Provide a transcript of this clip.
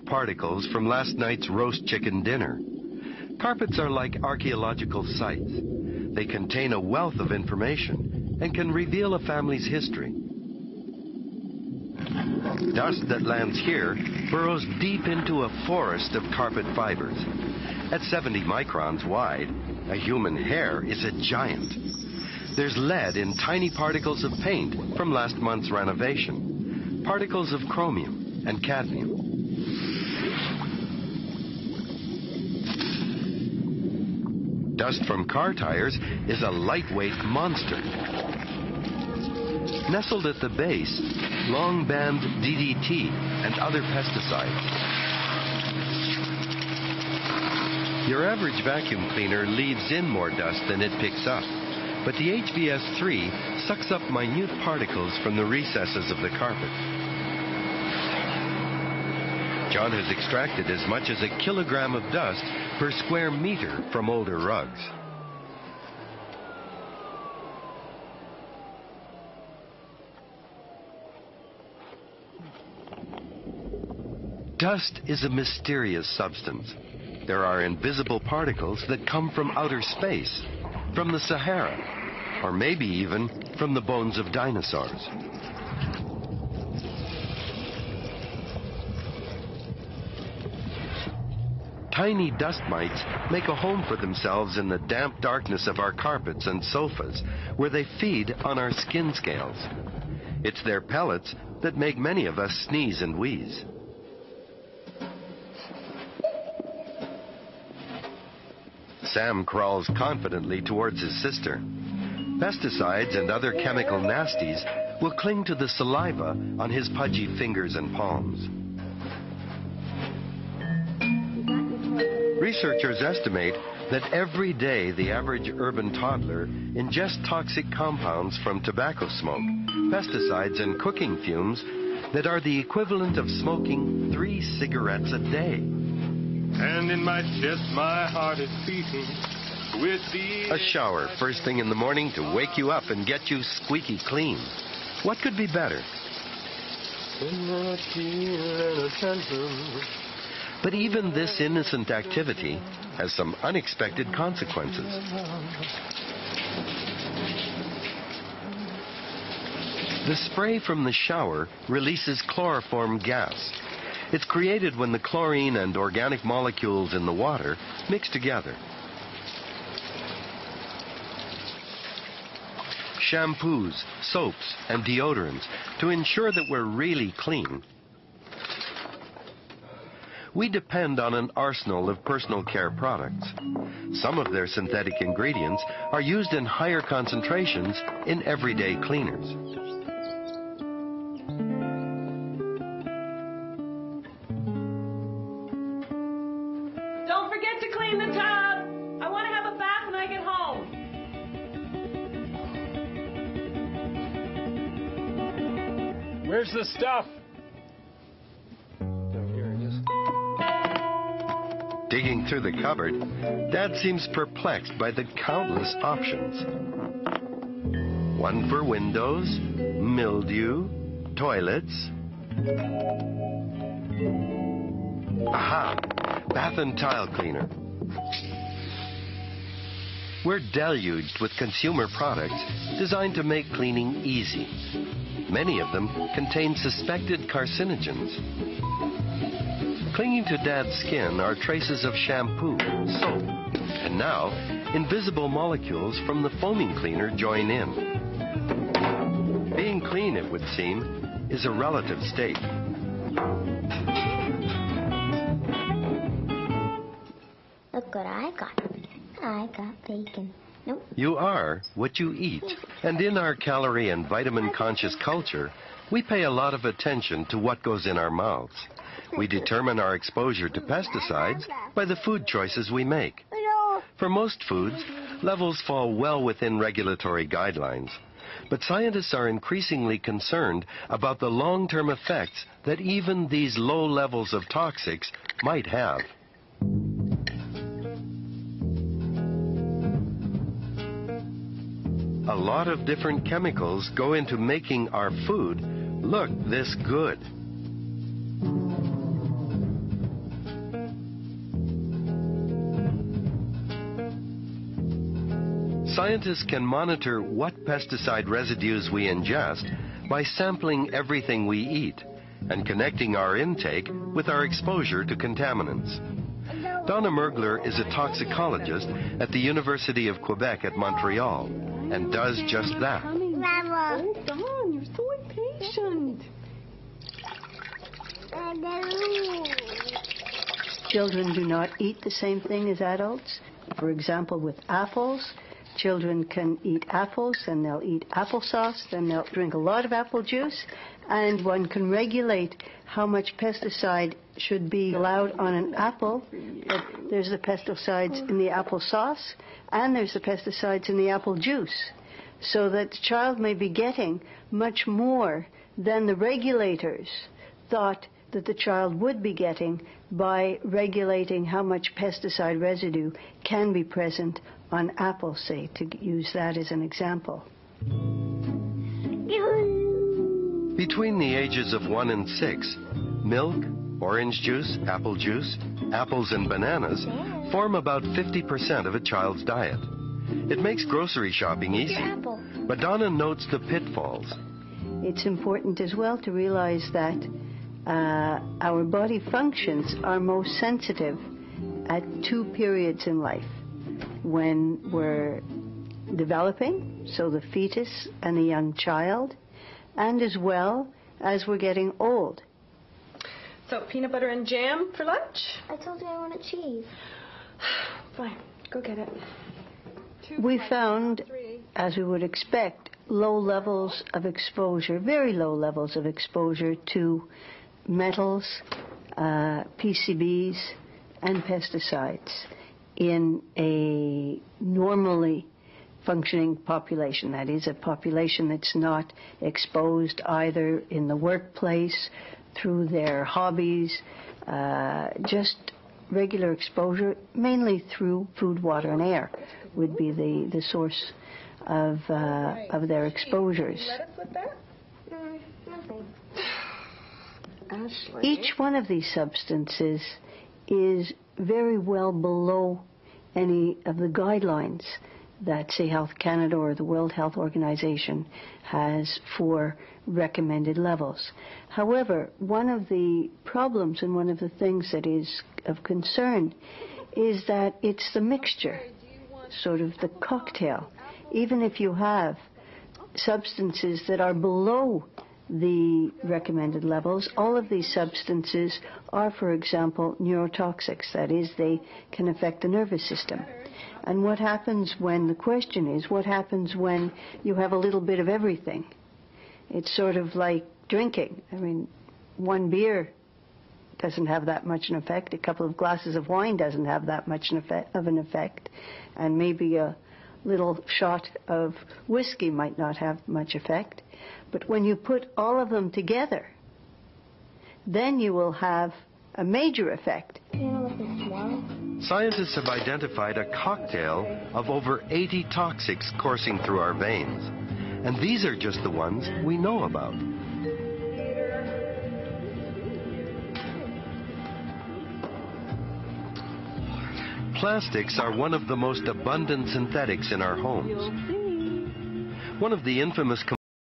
particles from last night's roast chicken dinner. Carpets are like archaeological sites. They contain a wealth of information and can reveal a family's history. Dust that lands here burrows deep into a forest of carpet fibers. At 70 microns wide, a human hair is a giant. There's lead in tiny particles of paint from last month's renovation, particles of chromium and cadmium. Dust from car tires is a lightweight monster. Nestled at the base, long-band DDT and other pesticides. Your average vacuum cleaner leaves in more dust than it picks up, but the HVS3 sucks up minute particles from the recesses of the carpet. John has extracted as much as 1 kilogram of dust per square meter from older rugs. Dust is a mysterious substance. There are invisible particles that come from outer space, from the Sahara, or maybe even from the bones of dinosaurs. Tiny dust mites make a home for themselves in the damp darkness of our carpets and sofas, where they feed on our skin scales. It's their pellets that make many of us sneeze and wheeze. Sam crawls confidently towards his sister. Pesticides and other chemical nasties will cling to the saliva on his pudgy fingers and palms. Researchers estimate that every day the average urban toddler ingests toxic compounds from tobacco smoke, pesticides, and cooking fumes that are the equivalent of smoking 3 cigarettes a day. And in my chest, my heart is beating with the... A shower first thing in the morning to wake you up and get you squeaky clean. What could be better? But even this innocent activity has some unexpected consequences. The spray from the shower releases chloroform gas. It's created when the chlorine and organic molecules in the water mix together. Shampoos, soaps, and deodorants to ensure that we're really clean. We depend on an arsenal of personal care products. Some of their synthetic ingredients are used in higher concentrations in everyday cleaners. Don't forget to clean the tub. I want to have a bath when I get home. Where's the stuff? Digging through the cupboard, Dad seems perplexed by the countless options. One for windows, mildew, toilets. Aha! Bath and tile cleaner. We're deluged with consumer products designed to make cleaning easy. Many of them contain suspected carcinogens. Clinging to Dad's skin are traces of shampoo, soap, and now invisible molecules from the foaming cleaner join in. Being clean, it would seem, is a relative state. Look what I got. I got bacon. Nope. You are what you eat. And in our calorie and vitamin-conscious culture, we pay a lot of attention to what goes in our mouths. We determine our exposure to pesticides by the food choices we make. For most foods, levels fall well within regulatory guidelines. But scientists are increasingly concerned about the long-term effects that even these low levels of toxics might have. A lot of different chemicals go into making our food look this good. Scientists can monitor what pesticide residues we ingest by sampling everything we eat and connecting our intake with our exposure to contaminants. Donna Mergler is a toxicologist at the University of Quebec at Montreal and does just that. Oh, Dawn, you're so impatient. Children do not eat the same thing as adults. For example, with apples, children can eat apples and they'll eat applesauce, then they'll drink a lot of apple juice, and one can regulate how much pesticide should be allowed on an apple. But there's the pesticides in the applesauce and there's the pesticides in the apple juice, so that the child may be getting much more than the regulators thought that the child would be getting by regulating how much pesticide residue can be present on apples, say, to use that as an example. Between the ages of 1 and 6, milk, orange juice, apples and bananas form about 50% of a child's diet. It makes grocery shopping easy, but Donna notes the pitfalls. It's important as well to realize that our body functions are most sensitive at 2 periods in life. When we're developing, so the fetus and the young child, and as well as we're getting old. So, peanut butter and jam for lunch? I told you I wanted cheese. Fine, go get it. We found, as we would expect, low levels of exposure, very low levels of exposure to metals, PCBs, and pesticides in a normally functioning population. That is, a population that's not exposed either in the workplace, through their hobbies, just regular exposure, mainly through food, water, and air would be the source of their exposures. Nothing. Ashley. Each one of these substances is very well below any of the guidelines that, say, Health Canada or the World Health Organization has for recommended levels. However, one of the problems and one of the things that is of concern is that it's the mixture, sort of the cocktail. Even if you have substances that are below the recommended levels, all of these substances are, for example, neurotoxics. That is, they can affect the nervous system. And what happens when, the question is, what happens when you have a little bit of everything? It's sort of like drinking. I mean, one beer doesn't have that much an effect. A couple of glasses of wine doesn't have that much of an effect. And maybe a little shot of whiskey might not have much effect. But when you put all of them together, then you will have a major effect. Scientists have identified a cocktail of over 80 toxics coursing through our veins. And these are just the ones we know about. Plastics are one of the most abundant synthetics in our homes. One of the infamous